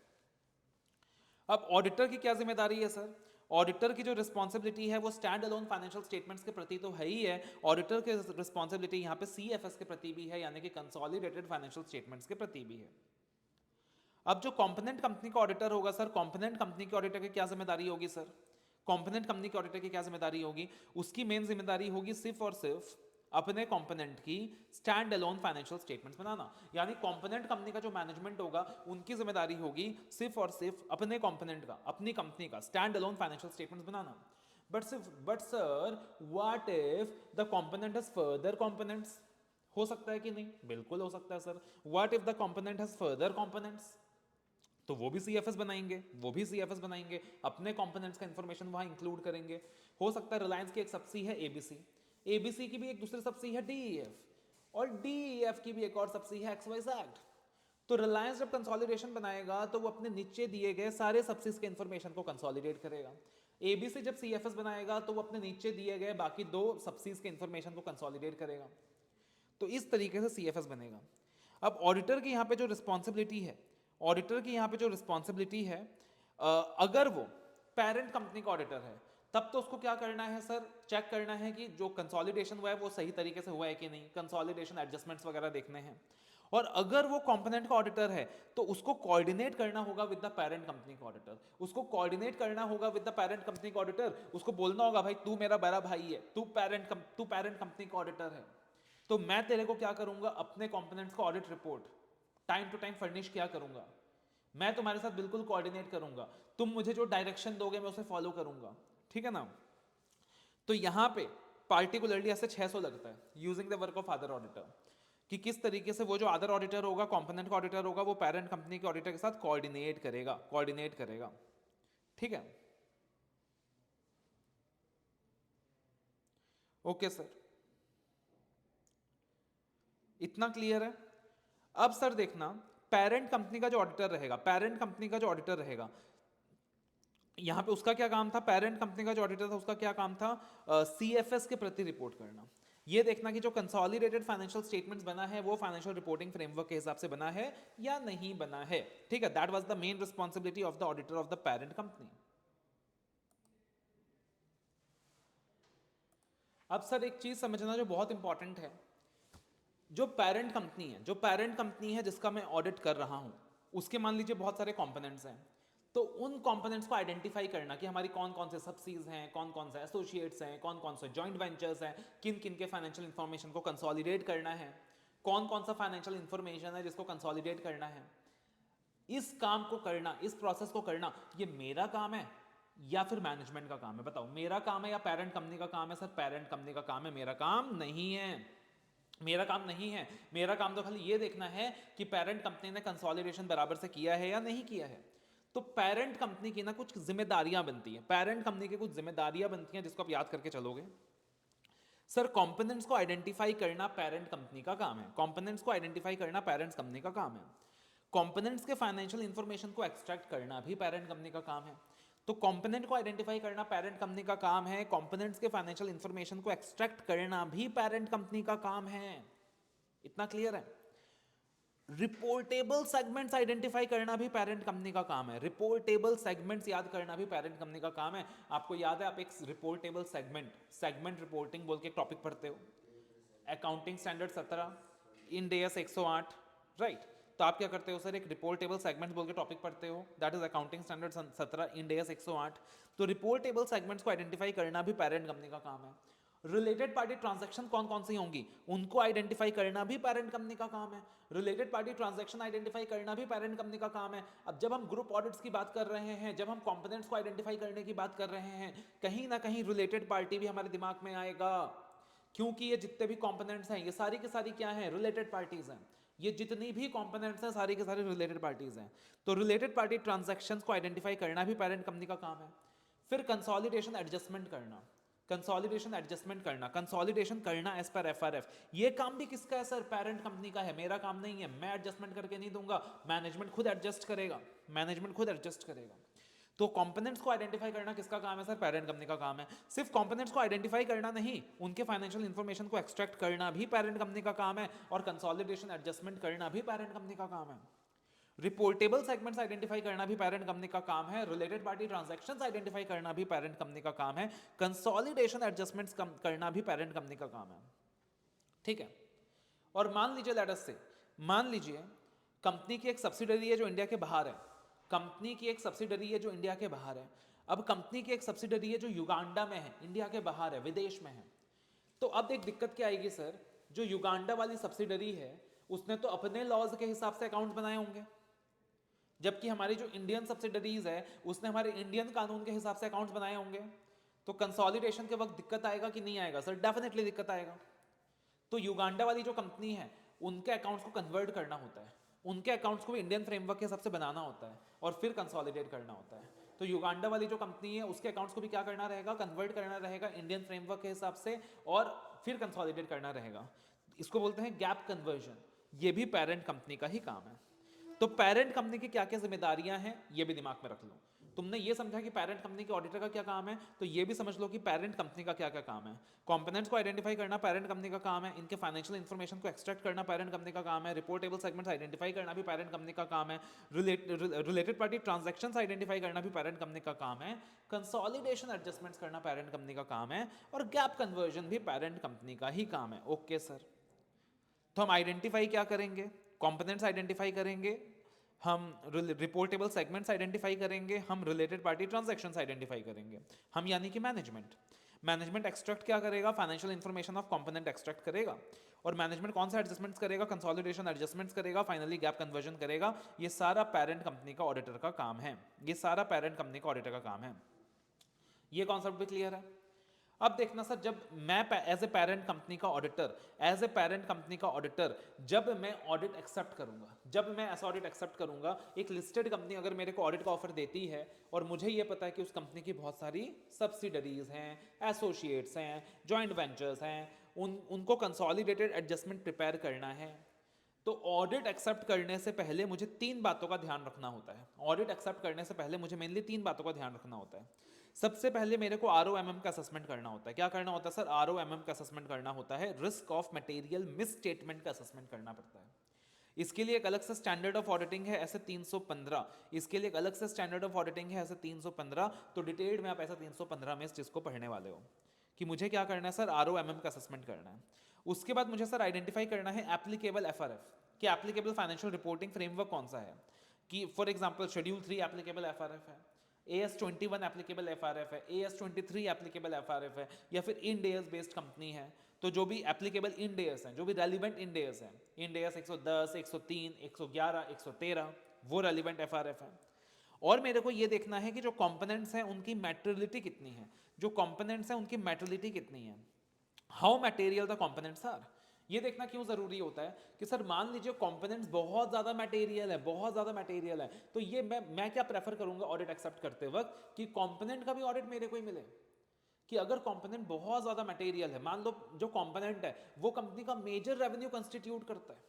अब ऑडिटर की क्या जिम्मेदारी है सर? ऑडिटर की जो रिस्पॉन्सिबिलिटी है वो स्टैंड अलोन फाइनेंशियल स्टेटमेंट्स के प्रति तो है ही है, ऑडिटर की रिस्पॉन्सिबिलिटी यहाँ पे सीएफएस के प्रति भी है, यानी कि कंसोलिडेटेड फाइनेंशियल स्टेटमेंट्स के प्रति भी है। अब जो कॉम्पोनेंट कंपनी का ऑडिटर होगा सर, कॉम्पोनेंट कंपनी के ऑडिटर की क्या जिम्मेदारी होगी सर? कॉम्पोनेंट कंपनी के ऑडिटर की क्या जिम्मेदारी होगी? उसकी मेन जिम्मेदारी होगी सिर्फ और सिर्फ अपने कंपोनेंट की स्टैंड अलोन फाइनेंशियल स्टेटमेंट्स बनाना। यानी कंपोनेंट कंपनी का जो मैनेजमेंट होगा उनकी जिम्मेदारी होगी सिर्फ और सिर्फ अपने कंपोनेंट का, अपनी कंपनी का stand alone financial statements banana. But sir what if the component has further components? हो सकता है कि नहीं? बिल्कुल हो सकता है sir. What if the component has further components? तो वो भी सीएफएस बनाएंगे, वो भी सीएफएस बनाएंगे, अपने कंपोनेंट्स का इंफॉर्मेशन वहां इंक्लूड करेंगे। हो सकता है रिलायंस की एक सबसी है एबीसी, एबीसी की भी एक दूसरी सबसी है डीईएफ, और डीईएफ की भी एक और सबसी है एक्सवाईजेड। तो रिलायंस जब कंसोलिडेशन बनाएगा तो वो अपने नीचे दिए गए सारे सबसीज के इंफॉर्मेशन को कंसोलिडेट करेगा। एबीसी जब सीएफएस बनाएगा तो वो अपने नीचे दिए गए बाकी दो सबसीज के इंफॉर्मेशन को कंसोलिडेट करेगा। तो इस तरीके से सीएफएस बनेगा। अब ऑडिटर की यहाँ पे जो रिस्पॉन्सिबिलिटी है, ऑडिटर की यहाँ पे जो रिस्पॉन्सिबिलिटी है, अगर वो पेरेंट कंपनी का ऑडिटर है तब तो उसको क्या करना है सर? चेक करना है कि जो कंसोलिडेशन हुआ है वो सही तरीके से हुआ है कि नहीं, कंसोलिडेशन एडजस्टमेंट्स वगैरह देखने हैं। और अगर वो कंपोनेंट का ऑडिटर है तो उसको कोऑर्डिनेट करना होगा विद द पेरेंट कंपनी का ऑडिटर, उसको कोऑर्डिनेट करना होगा विद द पेरेंट कंपनी का ऑडिटर। उसको बोलना होगा भाई तू मेरा बड़ा भाई है, तू पेरेंट कंपनी का ऑडिटर है, तो मैं तेरे को क्या करूंगा, अपने कंपोनेंट्स का audit report time to time furnish किया करूंगा, मैं तुम्हारे साथ बिल्कुल कोऑर्डिनेट करूंगा, तुम मुझे जो डायरेक्शन दोगे मैं उसे फॉलो करूंगा, ठीक है ना। तो यहां पे पार्टिकुलरली ऐसे 600 लगता है using the work of other auditor, कि किस तरीके से वो जो अदर ऑडिटर होगा, कंपोनेंट का ऑडिटर होगा, वो पेरेंट कंपनी के ऑडिटर के साथ कोऑर्डिनेट करेगा, ठीक है। ओके सर, इतना क्लियर है। अब सर देखना, पेरेंट कंपनी का जो ऑडिटर रहेगा, पेरेंट कंपनी का जो ऑडिटर रहेगा, यहां पे उसका क्या काम था? पेरेंट कंपनी का जो ऑडिटर था उसका क्या काम था? सीएफएस के प्रति रिपोर्ट करना। ये देखना कि जो कंसोलिडेटेड फाइनेंशियल स्टेटमेंट्स बना है वो फाइनेंशियल रिपोर्टिंग फ्रेमवर्क के हिसाब से बना है या नहीं बना है, ठीक है। That was the main responsibility of the auditor of the parent company. अब सर एक चीज समझना जो बहुत इंपॉर्टेंट है, जो पेरेंट कंपनी है जिसका मैं ऑडिट कर रहा हूं, उसके मान लीजिए बहुत सारे कंपोनेंट्स हैं, तो उन कंपोनेंट्स को आइडेंटिफाई करना कि हमारी कौन कौन से सबसीज हैं, कौन कौन से एसोसिएट्स हैं, कौन कौन से जॉइंट वेंचर्स हैं, किन किन के फाइनेंशियल इंफॉर्मेशन को कंसोलिडेट करना है, कौन कौन सा फाइनेंशियल इंफॉर्मेशन है जिसको कंसोलिडेट करना है, इस काम को करना, इस प्रोसेस को करना, ये मेरा काम है या फिर मैनेजमेंट का काम है? बताओ, मेरा काम है या पेरेंट कंपनी का काम है? सर पेरेंट कंपनी का काम है, मेरा काम नहीं है, मेरा काम नहीं है। मेरा काम तो खाली ये देखना है कि पेरेंट कंपनी ने कंसोलिडेशन बराबर से किया है या नहीं किया है। तो पेरेंट कंपनी की ना कुछ जिम्मेदारियां बनती हैं, पेरेंट कंपनी की कुछ जिम्मेदारियां बनती हैं जिसको आप याद करके चलोगे। सर कंपोनेंट्स को आइडेंटिफाई करना पेरेंट कंपनी का काम है, कंपोनेंट्स को आइडेंटिफाई करना पेरेंट्स कंपनी का काम है। कंपोनेंट्स के फाइनेंशियल इंफॉर्मेशन को एक्सट्रैक्ट करना भी पेरेंट कंपनी का काम है। तो कंपोनेंट को आइडेंटिफाई करना पेरेंट कंपनी का काम है, कंपोनेंट्स के फाइनेंशियल इंफॉर्मेशन को एक्सट्रैक्ट करना भी पेरेंट कंपनी का काम है। इतना क्लियर है? रिपोर्टेबल सेगमेंट्स आइडेंटिफाई करना भी पेरेंट कंपनी का काम है, रिपोर्टेबल सेगमेंट्स याद करना भी पेरेंट कंपनी का काम है। आपको याद है, आप एक रिपोर्टेबल सेगमेंट रिपोर्टिंग बोल के टॉपिक पढ़ते हो, accounting standard 17, Ind AS 108, right. तो आप क्या करते हो सर, एक रिपोर्टेबल सेगमेंट बोल के टॉपिक पढ़ते हो, that is accounting standard 17, Ind AS 108। तो रिपोर्टेबल सेगमेंट्स को आइडेंटिफाई करना भी पेरेंट कंपनी का काम है। रिलेटेड पार्टी ट्रांजैक्शन कौन कौन सी होंगी उनको आइडेंटिफाई करना भी पेरेंट कंपनी का काम है, रिलेटेड पार्टी ट्रांजैक्शन आइडेंटिफाई करना भी पेरेंट कंपनी का काम है। अब जब हम ग्रुप ऑडिट्स की बात कर रहे हैं, जब हम कंपोनेंट्स को आइडेंटिफाई करने की बात कर रहे हैं, कहीं ना कहीं रिलेटेड पार्टी भी हमारे दिमाग में आएगा, क्योंकि ये जितने भी कंपोनेंट्स हैं ये सारी की सारी क्या हैं, रिलेटेड पार्टीज हैं। ये जितनी भी कंपोनेंट्स हैं सारी के सारी रिलेटेड पार्टीज हैं। तो रिलेटेड पार्टी ट्रांजैक्शंस को आइडेंटिफाई करना भी पेरेंट कंपनी का काम है। फिर कंसोलिडेशन एडजस्टमेंट करना, कंसोलिडेशन एडजस्टमेंट करना, कंसोलिडेशन करना एज पर एफआरएफ, ये काम भी किसका है सर? पेरेंट कंपनी का है, मेरा काम नहीं है, मैं एडजस्टमेंट करके नहीं दूंगा, मैनेजमेंट खुद एडजस्ट करेगा, मैनेजमेंट खुद एडजस्ट करेगा। तो कंपोनेंट्स को आइडेंटिफाई करना किसका काम है सर? पेरेंट कंपनी का काम है। सिर्फ कंपोनेंट्स को आइडेंटिफाई करना नहीं, उनके फाइनेंशियल इंफॉर्मेशन को एक्सट्रैक्ट करना भी पेरेंट कंपनी का काम है, और कंसोलिडेशन एडजस्टमेंट करना भी पेरेंट कंपनी का काम है। रिपोर्टेबल सेगमेंट्स आइडेंटिफाई करना भी पेरेंट कंपनी का काम है, रिलेटेड पार्टी ट्रांजैक्शंस आइडेंटिफाई करना भी पेरेंट कंपनी का काम है, कंसोलिडेशन एडजस्टमेंट्स करना भी पेरेंट कंपनी का काम है। ठीक है, और मान लीजिए लेट अस से, मान लीजिए कंपनी की एक सब्सिडरी है जो इंडिया के बाहर है, कंपनी की एक सब्सिडरी है जो इंडिया के बाहर है। अब कंपनी की एक सब्सिडरी है जो युगांडा में है, इंडिया के बाहर है, विदेश में है। तो अब एक दिक्कत क्या आएगी सर? जो युगांडा वाली सब्सिडरी है उसने तो अपने लॉज के हिसाब से अकाउंट बनाए होंगे, जबकि हमारी जो इंडियन सब्सिडरीज है उसने हमारे इंडियन कानून के हिसाब से अकाउंट्स बनाए होंगे। तो कंसोलिडेशन के वक्त दिक्कत आएगा कि नहीं आएगा सर? डेफिनेटली दिक्कत आएगा। तो युगांडा वाली जो कंपनी है उनके अकाउंट्स को कन्वर्ट करना होता है, उनके अकाउंट्स को भी इंडियन फ्रेमवर्क के हिसाब से बनाना होता है और फिर कंसोलिडेट करना होता है। तो युगांडा वाली जो कंपनी है उसके अकाउंट्स को भी क्या करना रहेगा? कन्वर्ट करना रहेगा इंडियन फ्रेमवर्क के हिसाब से और फिर कंसोलिडेट करना रहेगा। इसको बोलते हैं गैप कन्वर्जन। ये भी पेरेंट कंपनी का ही काम है। तो पेरेंट कंपनी की क्या क्या जिम्मेदारियां हैं ये भी दिमाग में रख लो। तुमने ये समझा कि पेरेंट कंपनी के ऑडिटर का क्या काम है, तो ये भी समझ लो कि पेरेंट कंपनी का क्या क्या काम है। कंपोनेंट्स को आइडेंटिफाई करना पेरेंट कंपनी का काम है, इनके फाइनेंशियल इंफॉर्मेशन को एक्सट्रैक्ट करना पेरेंट कंपनी का काम है, रिपोर्टेबल सेगमेंट्स आइडेंटिफाई करना भी पेरेंट कंपनी का काम है, रिलेटेड पार्टी ट्रांजैक्शंस आइडेंटिफाई करना भी पेरेंट कंपनी का काम है, कंसोलिडेशन एडजस्टमेंट्स करना पेरेंट कंपनी का काम है, और गैप कन्वर्जन भी पेरेंट कंपनी का ही काम है। ओके सर, तो हम आइडेंटिफाई क्या करेंगे? कंपोनेंट्स आइडेंटिफाई करेंगे, हम रिपोर्टेबल सेगमेंट्स आइडेंटिफाई करेंगे, हम रिलेटेड पार्टी ट्रांजैक्शंस आइडेंटिफाई करेंगे। हम यानी कि मैनेजमेंट एक्सट्रैक्ट क्या करेगा? Financial information of component extract करेगा। और मैनेजमेंट कौन सा एडजस्टमेंट्स करेगा? कंसोलिडेशन एडजस्टमेंट्स करेगा, फाइनली गैप कन्वर्जन करेगा। ये सारा पेरेंट कंपनी का ऑडिटर का काम है, ये सारा पेरेंट कंपनी का ऑडिटर का काम है। ये कॉन्सेप्ट भी क्लियर है? अब देखना सर, जब मैं एज ए पेरेंट कंपनी का ऑडिटर, जब मैं ऑडिट एक्सेप्ट करूंगा, जब मैं ऐसा ऑडिट एक्सेप्ट करूंगा, एक लिस्टेड कंपनी अगर मेरे को ऑडिट का ऑफर देती है और मुझे ये पता है कि उस कंपनी की बहुत सारी सब्सिडरीज हैं, एसोसिएट्स हैं, जॉइंट वेंचर्स हैं, उनको कंसोलिडेटेड एडजस्टमेंट प्रिपेयर करना है, तो ऑडिट एक्सेप्ट करने से पहले मुझे 3 बातों का ध्यान रखना होता है। ऑडिट एक्सेप्ट करने से पहले मुझे मेनली 3 बातों का ध्यान रखना होता है। सबसे पहले मेरे को ROMM का असेसमेंट करना होता है। क्या करना होता है सर? ROMM का असेसमेंट करना होता है, risk of material miss statement का असेसमेंट करना पड़ता है। इसके लिए एक अलग से स्टैंडर्ड ऑफ ऑडिटिंग है ऐसे 315, इसके लिए एक अलग से स्टैंडर्ड ऑफ ऑडिटिंग है ऐसे 315। तो डिटेल्ड में आप ऐसा 315 में इस चीज़ को पढ़ने वाले हो कि मुझे क्या करना है सर? ROMM का असेसमेंट करना है। उसके बाद मुझे सर आइडेंटिफाई करना है एप्लीकेबल FRF, कि एप्लीकेबल फाइनेंशियल रिपोर्टिंग फ्रेमवर्क कौन सा है। कि for example schedule 3 applicable FRF है, AS21 एप्लीकेबल FRF है, AS23 एप्लीकेबल FRF है, या फिर इंड एएस बेस्ड कंपनी है तो जो भी एप्लीकेबल इंड एएस हैं, जो भी रेलिवेंट इंड एएस हैं, इंड एएस 110, 103, 111, 113, वो रेलिवेंट FRF है। और मेरे को ये देखना है कि जो कंपोनेंट्स हैं उनकी मैटेरियलिटी कितनी है, जो कंपोनेंट्स हैं उनकी मैटेरियलिटी कितनी है, how material the components are. ये देखना क्यों जरूरी होता है कि सर मान लीजिए कंपोनेंट्स बहुत ज्यादा मटेरियल है, बहुत ज्यादा मटेरियल है, तो ये मैं क्या प्रेफर करूंगा ऑडिट एक्सेप्ट करते वक्त कि कंपोनेंट का भी ऑडिट मेरे को ही मिले। कि अगर कंपोनेंट बहुत ज्यादा मटेरियल है, मान लो जो कंपोनेंट है वो कंपनी का मेजर रेवेन्यू कंस्टिट्यूट करता है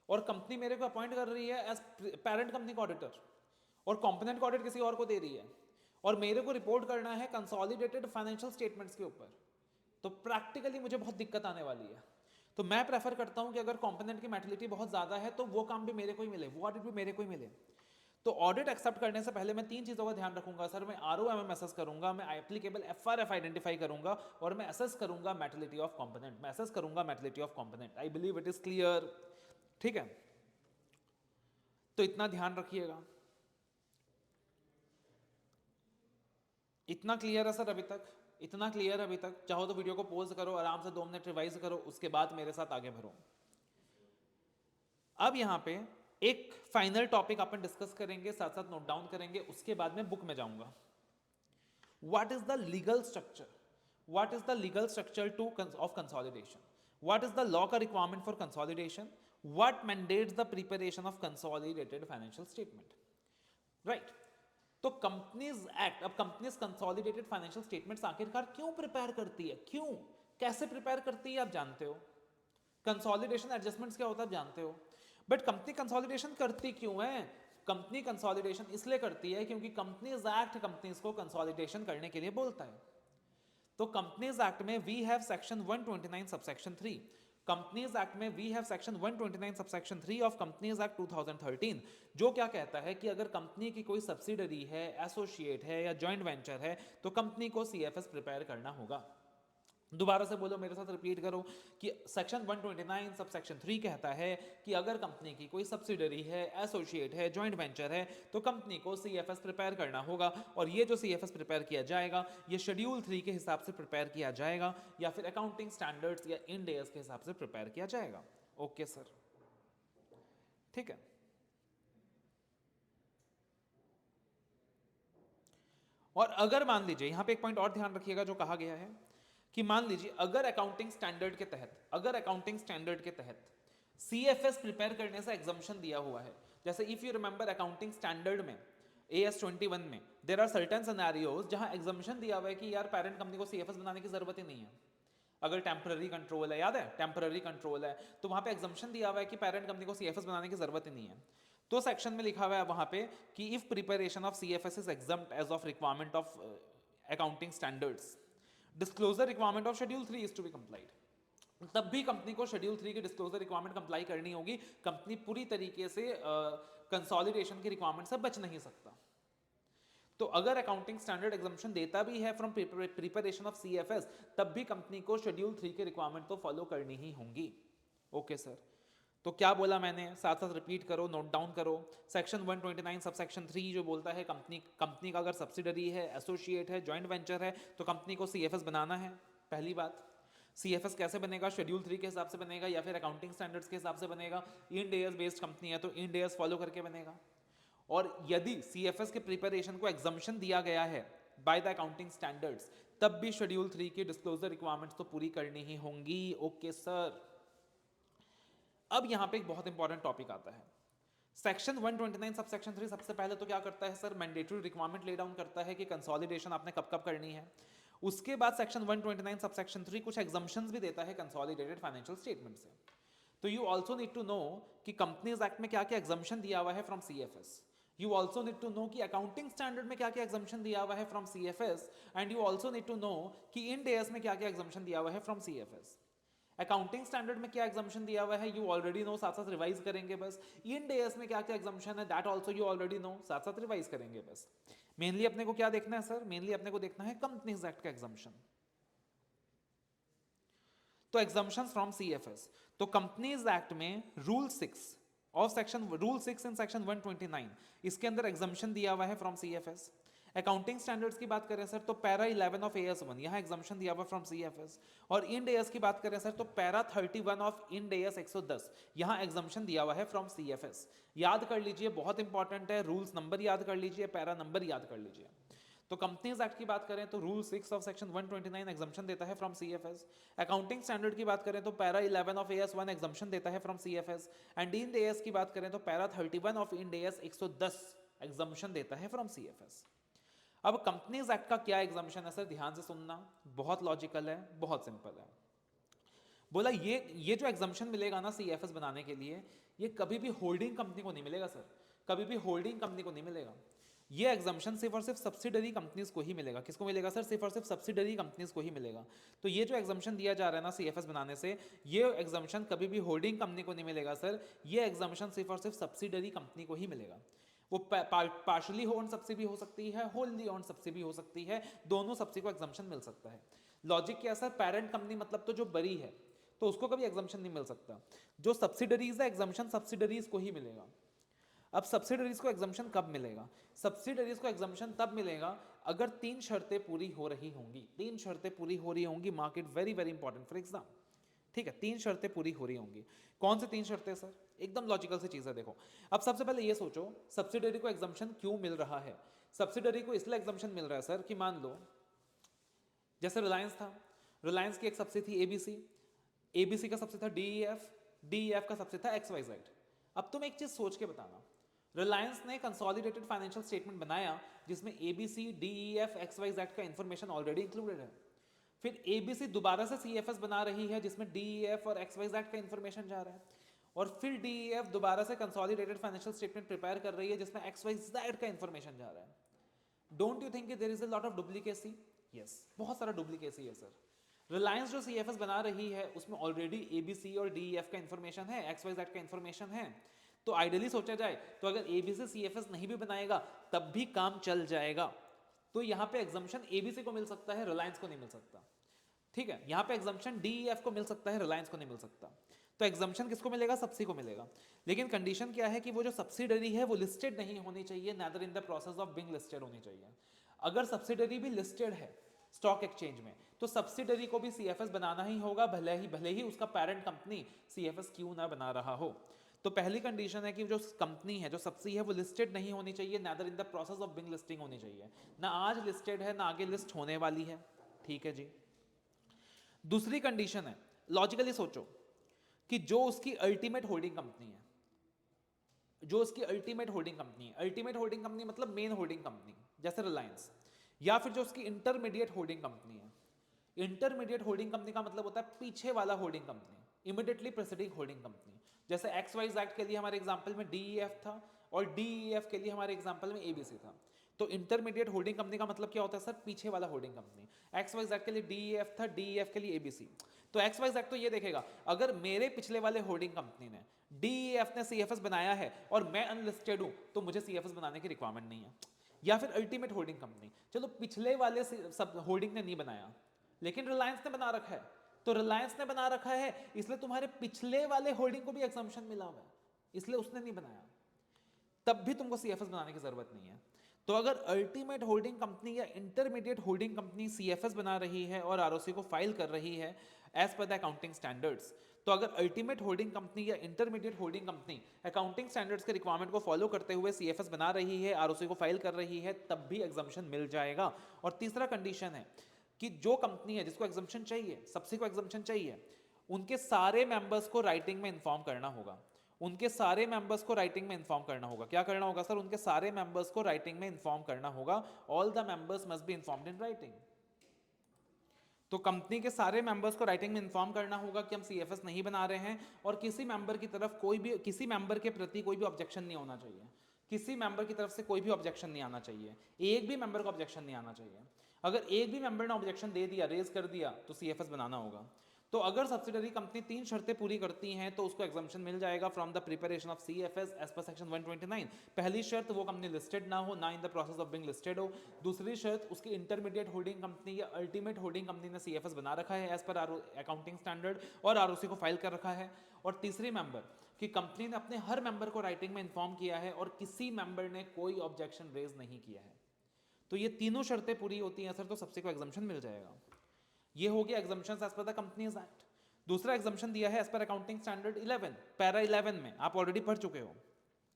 और कंपनी मेरे को अपॉइंट कर रही है एज पेरेंट कंपनी का ऑडिटर, और कंपोनेंट का ऑडिट किसी और को दे रही है, और मेरे को रिपोर्ट करना है कंसोलिडेटेड फाइनेंशियल स्टेटमेंट्स के ऊपर, तो प्रैक्टिकली मुझे बहुत दिक्कत आने वाली है। तो मैं प्रेफर करता हूं कि अगर कंपोनेंट की मैटेरियलिटी बहुत ज्यादा है तो वो काम भी मेरे को ही मिले, वो ऑडिट भी मेरे को ही मिले। तो ऑडिट एक्सेप्ट करने से पहले मैं 3 चीजों का ध्यान रखूंगा सर। मैं ROMM असेस करूंगा, मैं एप्लीकेबल FRF आइडेंटिफाई करूंगा, और मैं असेस करूंगा मैटेरियलिटी ऑफ कंपोनेंट, मैं असेस करूंगा materiality of component. I believe it is clear. ठीक है, तो इतना ध्यान रखिएगा। इतना क्लियर है सर अभी तक? इतना क्लियर अभी तक? चाहो तो वीडियो को पॉज करो, आराम से 2 मिनट रिवाइज करो, उसके बाद मेरे साथ आगे बढ़ो। अब यहां पे एक फाइनल टॉपिक अपन डिस्कस करेंगे, साथ साथ नोट डाउन करेंगे, उसके बाद मैं बुक में जाऊंगा। What is the legal structure, what is the legal structure to of consolidation, what is the law का requirement for consolidation, what mandates the preparation of consolidated financial statement. Right, तो कंपनीज एक्ट, अब कंपनीज कंसोलिडेटेड फाइनेंशियल स्टेटमेंट्स आखिरकार क्यों प्रिपेयर करती है, क्यों, कैसे प्रिपेयर करती है आप जानते हो, कंसोलिडेशन एडजस्टमेंट्स क्या होता है आप जानते हो, बट कंपनी कंसोलिडेशन करती क्यों है, कंपनी कंसोलिडेशन इसलिए करती है क्योंकि कंपनीज एक्ट कंपनीज को कंसोलिडेशन करने के लिए बोलता है। तो कंपनीज एक्ट में we have section 129 subsection 3, companies act में we have section 129 subsection 3 of companies act 2013, जो क्या कहता है कि अगर कंपनी की कोई सब्सिडरी है, एसोसिएट है या जॉइंट वेंचर है तो कंपनी को सीएफएस प्रिपेयर करना होगा। दोबारा से बोलो, मेरे साथ रिपीट करो कि सेक्शन 129 सब सेक्शन 3 कहता है कि अगर कंपनी की कोई सब्सिडरी है, एसोसिएट है, जॉइंट वेंचर है तो कंपनी को सीएफएस प्रिपेयर करना होगा, और ये जो सीएफएस प्रिपेयर किया जाएगा ये शेड्यूल 3 के हिसाब से प्रिपेयर किया जाएगा या फिर अकाउंटिंग स्टैंडर्ड्स या इंड एएस के हिसाब से प्रिपेयर किया जाएगा। ओके सर, ठीक है। और अगर मान लीजिए, यहां पे एक पॉइंट और ध्यान रखिएगा जो कहा गया है कि मान लीजिए अगर अकाउंटिंग स्टैंडर्ड के तहत, अगर अकाउंटिंग स्टैंडर्ड के तहत सीएफएस प्रिपेयर करने से एग्जम्पशन दिया हुआ है, जैसे if you remember accounting standard में AS 21 में देयर आर सर्टेन सिनेरियोज जहां एग्जम्पशन दिया हुआ है कि यार पेरेंट कंपनी को सीएफएस बनाने की जरूरत ही नहीं है, अगर टेम्पररी कंट्रोल है, याद है टेम्पररी कंट्रोल है, तो वहां पे एग्जम्पशन दिया हुआ है कि पेरेंट कंपनी को सीएफएस बनाने की जरूरत ही नहीं है। तो सेक्शन में लिखा हुआ है वहां पे कि if preparation of CFS is exempt as of requirement of accounting standards, disclosure requirement of schedule 3 is to be complied, तब भी कंपनी को शेड्यूल 3 की डिस्क्लोजर रिक्वायरमेंट कंप्लाई करनी होगी, कंपनी पूरी तरीके से कंसोलिडेशन की रिक्वायरमेंट से बच नहीं सकता। तो अगर अकाउंटिंग स्टैंडर्ड एग्जम्पशन देता भी है फ्रॉम प्रिपरेशन ऑफ सीएफएस, तब भी कंपनी को शेड्यूल 3 के रिक्वायरमेंट तो फॉलो करनी ही होंगी। ओके सर, तो क्या बोला मैंने, साथ साथ रिपीट करो, नोट डाउन करो। सेक्शन 129 सबसेक्शन 3 जो बोलता है कंपनी का अगर सब्सिडरी है, एसोसिएट है, जॉइंट वेंचर है तो कंपनी को सीएफएस बनाना है। पहली बात, सीएफएस कैसे बनेगा, शेड्यूल 3 के हिसाब से बनेगा या फिर अकाउंटिंग स्टैंडर्ड्स के हिसाब से बनेगा, इंड एएस बेस्ड कंपनी है तो इंड एएस फॉलो करके बनेगा। और यदि सीएफएस के प्रिपरेशन को एग्जम्पशन दिया गया है बाय द अकाउंटिंग स्टैंडर्ड्स, तब भी शेड्यूल 3 की डिस्क्लोजर रिक्वायरमेंट्स तो पूरी करनी ही होंगी। ओके सर, अब यहां पे एक बहुत इंपॉर्टेंट टॉपिक आता है, सेक्शन 129 सब सेक्शन 3 सबसे पहले तो क्या करता है sir, mandatory requirement lay down करता है कि कंसोलिडेशन आपने कब कब करनी है। उसके बाद सेक्शन 129 सब सेक्शन 3 कुछ एग्जम्पशंस भी देता है कंसोलिडेटेड फाइनेंशियल स्टेटमेंट से। तो you also need to know कि कंपनीज एक्ट में क्या क्या एग्जम्पशन दिया हुआ है from CFS, you also need to know कि अकाउंटिंग स्टैंडर्ड में क्या क्या एग्जम्पशन दिया हुआ है from CFS, and you also need to know कि इंड एएस में क्या क्या एग्जम्पशन दिया हुआ है फ्रॉम सीएफएस। अकाउंटिंग स्टैंडर्ड में क्या एग्जम्पशन दिया हुआ है यू ऑलरेडी नो, साथ साथ रिवाइज करेंगे बस। इंड एएस में क्या क्या एग्जम्पशन है that also you already know, साथ साथ रिवाइज करेंगे बस। मेनली अपने को क्या देखना है सर, मेनली अपने को देखना है कंपनीज एक्ट का एग्जम्पशन। तो एग्जम्पशंस फ्रॉम सीएफएस, तो कंपनीज एक्ट में rule 6 of section, rule 6 in section 129, इसके अंदर एग्जम्पशन दिया हुआ है फ्रॉम सीएफएस। अकाउंटिंग स्टैंडर्ड्स की बात करें सर तो पैरा 11 ऑफ AS1 यहां एग्जम्पशन दिया हुआ फ्रॉम सीएफएस, और इंड एएस की बात करें सर तो पैरा 31 ऑफ इंड एएस 110 यहां एग्जम्पशन दिया हुआ है फ्रॉम सीएफएस। याद कर लीजिए, बहुत इंपॉर्टेंट है, रूल्स नंबर याद कर लीजिए, पैरा नंबर याद कर लीजिए। तो कंपनीज एक्ट की बात करें तो रूल 6 ऑफ सेक्शन 129 एग्जम्पशन देता है फ्रॉम सीएफएस। अकाउंटिंग स्टैंडर्ड की बात करें तो पैरा 11 ऑफ AS1 एग्जम्पशन देता है from CFS, and Ind AS की बात करें तो para 31 of Ind AS 110 exemption देता है फ्रॉम सीएफएस। अब कंपनीज एक्ट का क्या एग्जम्पशन है सर, ध्यान से सुनना, बहुत लॉजिकल है, बहुत सिंपल है। बोला ये जो एग्जम्पशन मिलेगा ना सीएफएस बनाने के लिए, ये कभी भी होल्डिंग कंपनी को नहीं मिलेगा सर, कभी भी होल्डिंग कंपनी को नहीं मिलेगा। ये एग्जम्पशन सिर्फ और सिर्फ सब्सिडरी कंपनीज को ही मिलेगा। किसको मिलेगा सर, सिर्फ और सिर्फ सब्सिडरी कंपनीज को ही मिलेगा। तो ये जो एग्जम्पशन दिया जा रहा है ना सीएफएस बनाने से, ये एग्जम्पशन कभी भी होल्डिंग कंपनी को नहीं मिलेगा सर, ये एग्जम्पशन सिर्फ और सिर्फ सब्सिडरी कंपनी को ही मिलेगा। वो पार्शली ओन सब्सिडी हो सकती है, होल्ली ओन सब्सिडी हो सकती है, दोनों सब्सिडी को एग्जम्पशन मिल सकता है। लॉजिक क्या सर, पेरेंट कंपनी मतलब तो जो बड़ी है तो उसको कभी एग्जम्पशन नहीं मिल सकता। जो सब्सिडरीज है एग्जम्पशन सब्सिडरीज को ही मिलेगा। अब सब्सिडरीज को एग्जम्पशन कब मिलेगा, सब्सिडरीज को एग्जम्पशन तब मिलेगा अगर 3 शर्तें पूरी हो रही होंगी। 3 शर्तें पूरी हो रही होंगी, market very very important for exam, ठीक है। 3 शर्तें पूरी हो रही होंगी। कौन सी 3 शर्तें सर, एकदम लॉजिकल सी चीज है, देखो। अब सबसे पहले ये सोचो सब्सिडरी को एग्जम्पशन क्यों मिल रहा है। सब्सिडरी को इसलिए एग्जम्पशन मिल रहा है सर कि मान लो जैसे रिलायंस था, रिलायंस की एक सब्सिडी थी एबीसी, एबीसी का सबसे था डीईएफ, डीईएफ का सबसे था XYZ। अब तुम एक चीज सोच के बताना, रिलायंस ने कंसोलिडेटेड फाइनेंशियल स्टेटमेंट बनाया जिसमें ABC DEF XYZ का इंफॉर्मेशन ऑलरेडी इंक्लूडेड है। फिर ABC दोबारा से CFS बना रही है जिसमें DEF और XYZ का इंफॉर्मेशन जा रहा है, और फिर DEF दोबारा से कंसोलिडेटेड फाइनेंशियल स्टेटमेंट प्रिपेयर कर रही है जिसमें XYZ का इंफॉर्मेशन जा रहा है। Don't you think there is a lot of duplicacy? Yes, बहुत सारा डुप्लीकेसी है सर। रिलायंस जो CFS बना रही है उसमें ऑलरेडी ABC और DEF का इंफॉर्मेशन है, XYZ का इंफॉर्मेशन है। तो आइडियली सोचा जाए तो अगर ABC CFS नहीं भी बनाएगा तब भी काम चल जाएगा। तो यहाँ पे एग्जम्पशन ABC को मिल सकता है, रिलायंस को नहीं मिल सकता। ठीक है, यहाँ पे एग्जम्पशन DEF को मिल सकता है, रिलायंस को नहीं मिल सकता। तो एग्जम्पशन किसको मिलेगा? सबसी को मिलेगा। लेकिन कंडीशन क्या है कि वो जो सब्सिडरी है वो लिस्टेड नहीं होनी चाहिए, neither in the process of being listed होनी चाहिए। अगर सब्सिडरी भी लिस्टेड है स्टॉक एक्सचेंज में तो सब्सिडरी को भी CFS बनाना ही होगा, भले ही उसका पेरेंट कंपनी CFS क्यों ना बना रहा हो। तो पहली कंडीशन है कि जो कंपनी है, जो सब्सिडी है, वो लिस्टेड नहीं होनी चाहिए, neither in the process of being listing होनी चाहिए। ना आज लिस्टेड है ना आगे लिस्ट होने वाली है। ठीक है जी। दूसरी कंडीशन है, लॉजिकली सोचो कि जो उसकी अल्टीमेट होल्डिंग कंपनी है, जो उसकी अल्टीमेट होल्डिंग कंपनी है, अल्टीमेट होल्डिंग कंपनी मतलब मेन होल्डिंग कंपनी जैसे रिलायंस, या फिर जो उसकी इंटरमीडिएट होल्डिंग कंपनी है। इंटरमीडिएट होल्डिंग कंपनी का मतलब होता है पीछे वाला holding company, immediately presiding holding company. जैसे XYZ के लिए हमारे एग्जांपल में DEF था और DEF के लिए हमारे एग्जांपल में ABC था। तो इंटरमीडिएट होल्डिंग कंपनी का मतलब क्या होता है सर? पीछे वाला होल्डिंग कंपनी। XYZ के लिए DEF था, DEF के लिए ABC। तो XYZ तो ये देखेगा अगर मेरे पिछले वाले होल्डिंग कंपनी ने DEF ने CFS बनाया है और मैं अनलिस्टेड हूं तो मुझे CFS बनाने की रिक्वायरमेंट नहीं है। या फिर अल्टीमेट होल्डिंग कंपनी, चलो पिछले वाले सब होल्डिंग ने नहीं बनाया लेकिन रिलायंस ने बना रखा है, तो रिलायंस ने बना रखा है इसलिए तुम्हारे पिछले वाले होल्डिंग को भी एग्जम्पशन मिला हुआ है, इसलिए उसने नहीं बनाया, तब भी तुमको CFS बनाने की जरूरत नहीं है। तो अगर अल्टीमेट होल्डिंग कंपनी या इंटरमीडिएट होल्डिंग कंपनी CFS बना रही है और ROC को फाइल कर रही है as per the accounting standards, तो अगर अल्टीमेट होल्डिंग कंपनी या intermediate holding company accounting standards के रिक्वायरमेंट को फॉलो करते हुए CFS बना रही है, ROC को फाइल कर रही है, तब भी एग्जम्पशन मिल जाएगा। और तीसरा कंडीशन है कि जो कंपनी है जिसको एग्जम्पशन चाहिए, सबसे को एग्जम्पशन चाहिए, उनके सारे मेंबर्स को राइटिंग में इन्फॉर्म करना होगा। उनके सारे मेंबर्स को राइटिंग में इन्फॉर्म करना होगा। क्या करना होगा सर? उनके सारे मेंबर्स को राइटिंग में इन्फॉर्म करना होगा। All the members must be informed in writing. तो कंपनी के सारे मेंबर्स को राइटिंग में इन्फॉर्म करना होगा कि हम CFS नहीं बना रहे हैं, और किसी मेंबर की तरफ कोई भी, किसी मेंबर के प्रति कोई भी ऑब्जेक्शन नहीं होना चाहिए। किसी मेंबर की तरफ से कोई भी ऑब्जेक्शन नहीं आना चाहिए, एक भी मेंबर को ऑब्जेक्शन नहीं आना चाहिए। अगर एक भी मेंबर ने ऑब्जेक्शन दे दिया, रेज कर दिया, तो CFS बनाना होगा। तो अगर सब्सिडरी कंपनी 3 शर्तें पूरी करती हैं तो उसको एग्जम्पशन मिल जाएगा from the preparation of CFS as per section 129। पहली शर्त, वो कंपनी लिस्टेड ना हो, ना in the process of being listed हो। दूसरी शर्त, उसकी इंटरमीडिएट होल्डिंग कंपनी या अल्टीमेट होल्डिंग कंपनी ने CFS बना रखा है एज पर अकाउंटिंग स्टैंडर्ड और ROC को फाइल कर रखा है। और तीसरी मेंबर कि कंपनी ने अपने हर मेंबर को राइटिंग में इन्फॉर्म किया है और किसी मेंबर ने कोई ऑब्जेक्शन रेज नहीं किया है। तो ये तीनों शर्तें पूरी होती हैं सर, तो सबसे को एग्जम्पशन मिल जाएगा। ये हो गया exemptions as per the companies act. दूसरा एग्जम्पशन दिया है as per accounting standard 11, para 11 में, आप ऑलरेडी पढ़ चुके हो।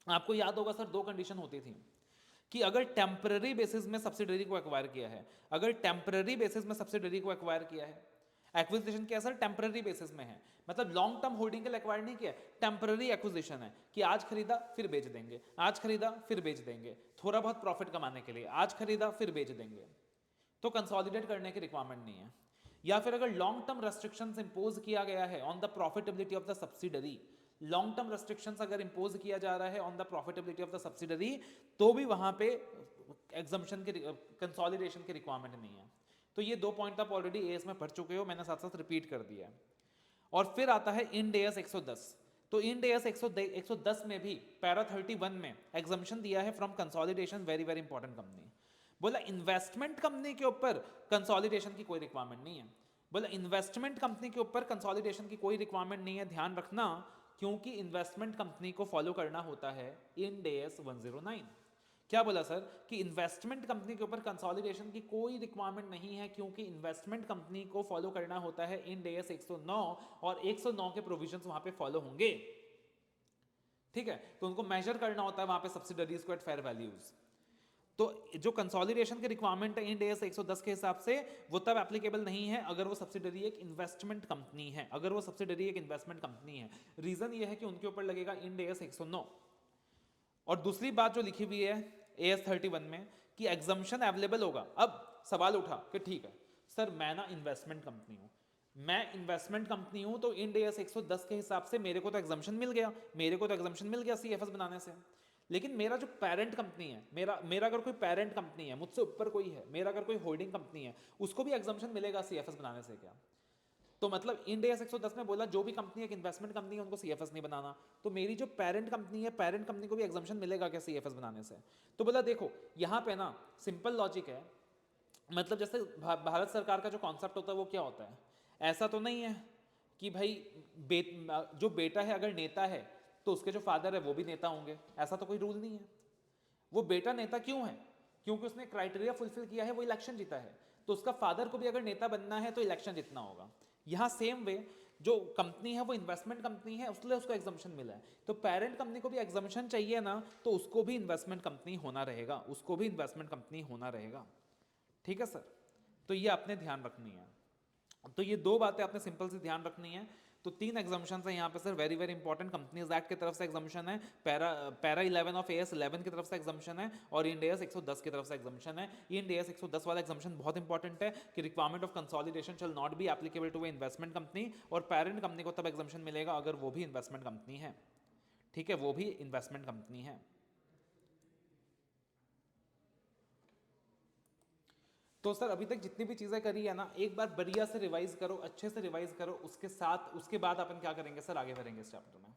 आपको याद होगा सर, 2 कंडीशन होती थी कि अगर टेम्पररी बेसिस में सब्सिडरी को एक्वायर किया है, अगर टेम्पररी बेसिस में सब्सिडरी को एक्वायर किया है, एक्विजिशन क्या सर? टेम्पररी बेसिस में है, मतलब लॉन्ग टर्म होल्डिंग के लिए एक्वायर नहीं किया, टेम्पररी एक्विजिशन है कि आज खरीदा फिर बेच देंगे, आज खरीदा फिर बेच देंगे, थोड़ा बहुत प्रॉफिट कमाने के लिए आज खरीदा फिर बेच देंगे, तो कंसोलिडेट करने की रिक्वायरमेंट नहीं है। या फिर अगर लॉन्ग टर्म रेस्ट्रिक्शंस इंपोज किया गया है on the profitability of the subsidiary, long term restrictions अगर इंपोज किया जा रहा है on the profitability of the subsidiary, तो भी वहां पे एग्जम्पशन के, कंसोलिडेशन की रिक्वायरमेंट नहीं है। तो ये 2 पॉइंट आप ऑलरेडी एएस में पढ़ चुके हो, मैंने साथ साथ रिपीट कर दिया है। और फिर आता है इंड एएस 110। तो इंड एएस 110 में भी पैरा 31 में एग्जम्पशन दिया है from consolidation, very very important company. बोला इन्वेस्टमेंट कंपनी के ऊपर कंसोलिडेशन की कोई रिक्वायरमेंट नहीं है। बोला इन्वेस्टमेंट कंपनी के ऊपर कंसोलिडेशन की कोई रिक्वायरमेंट नहीं है, ध्यान रखना, क्योंकि इन्वेस्टमेंट कंपनी को फॉलो करना होता है इंड एएस 109। क्या बोला सर? कि इन्वेस्टमेंट कंपनी के ऊपर कंसोलिडेशन की कोई रिक्वायरमेंट नहीं है, क्योंकि इन्वेस्टमेंट कंपनी को फॉलो करना होता है इंड एएस 109, और 109 के प्रोविजंस वहां पे फॉलो होंगे। ठीक है, तो उनको मेजर करना होता है वहां पे सब्सिडरीज को एट फेयर वैल्यूज। तो जो कंसोलिडेशन की रिक्वायरमेंट है इंड एएस 110 के हिसाब से, वो तब एप्लीकेबल नहीं है अगर वो सब्सिडरी एक इन्वेस्टमेंट कंपनी है, अगर वो सब्सिडरी एक इन्वेस्टमेंट कंपनी है। रीजन ये है कि उनके ऊपर लगेगा इंड एएस 109। और दूसरी बात जो लिखी हुई है AS 31 में कि एग्जम्पशन अवेलेबल होगा। अब सवाल उठा कि ठीक है सर मैं ना इन्वेस्टमेंट कंपनी हूँ, मैं इन्वेस्टमेंट कंपनी हूँ तो इंड AS 110 के हिसाब से मेरे को तो एग्जम्पशन मिल गया, मेरे को तो एग्जम्पशन मिल गया CFS बनाने से। लेकिन मेरा जो पेरेंट कंपनी है, मेरा अगर कोई पेरेंट कंपनी है, मुझसे ऊपर कोई है, मेरा अगर कोई होल्डिंग कंपनी है, उसको भी एग्जम्पशन मिलेगा CFS बनाने से क्या? तो मतलब इंड AS 110 में बोला जो भी कंपनी एक इन्वेस्टमेंट कंपनी है उनको CFS नहीं बनाना। तो मेरी जो पेरेंट कंपनी है, पेरेंट कंपनी को भी एग्जम्पशन मिलेगा क्या CFS बनाने से? तो बोला देखो यहाँ पे ना सिंपल लॉजिक है, मतलब जैसे भारत सरकार का जो कॉन्सेप्ट होता है वो क्या होता है, ऐसा तो नहीं है कि भाई जो बेटा है अगर नेता है तो उसके जो फादर है वो भी नेता होंगे, ऐसा तो कोई रूल नहीं है। वो बेटा नेता क्यों है? क्योंकि उसने क्राइटेरिया फुलफिल किया है, वो इलेक्शन जीता है, तो उसका फादर को भी अगर नेता बनना है तो इलेक्शन जीतना होगा। यहाँ सेम वे जो कंपनी है वो इन्वेस्टमेंट कंपनी है, उसलिए उसको एग्जम्पशन मिला है, तो पेरेंट कंपनी को भी एग्जम्पशन चाहिए ना, तो उसको भी इन्वेस्टमेंट कंपनी होना रहेगा, उसको भी इन्वेस्टमेंट कंपनी होना रहेगा। ठीक है सर, तो ये आपने ध्यान रखनी है। तो ये दो बातें आपने सिंपल सी ध्यान रखनी है। तो तीन एग्जाम्पशन है यहाँ पे sir, very very important. Companies act की तरफ से एग्जाम्पशन है, पैरा 11 ऑफ AS 11 की तरफ से एग्जाम्पशन है, और इंड AS 110 की तरफ से एग्जाम्पशन है। इंड AS 110 वाला एग्जाम्पशन बहुत इंपॉर्टेंट है कि requirement of consolidation shall not be applicable to a investment company, और पेरेंट कंपनी को तब एग्जाम्पशन मिलेगा अगर वो भी इन्वेस्टमेंट कंपनी है। ठीक है, वो भी इन्वेस्टमेंट कंपनी है। तो सर अभी तक जितनी भी चीज़ें करी है ना, एक बार बढ़िया से रिवाइज करो, अच्छे से रिवाइज करो, उसके साथ उसके बाद अपन क्या करेंगे सर, आगे बढ़ेंगे इस चैप्टर में।